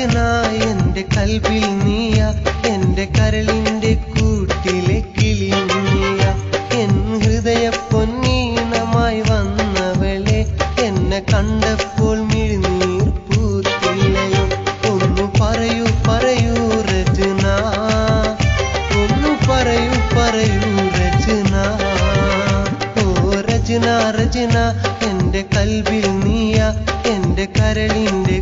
രചന എന്റെ കൽബിൽ നീയ എന്റെ കരളിന്റെ കൂട്ടിലെ കിളി നീയ എൻ ഹൃദയ പൊന്നീണമായി വന്നവളെ എന്നെ കണ്ടപ്പോൾ മിഴിനീർ പൂത്തില്ലയോ ഒന്നു പറയൂ പറയൂ രചന ഒന്നു പറയൂ പറയൂ രചന ഓ രചന രചന എന്റെ കൽബിൽ നീയ എന്റെ കരളിന്റെ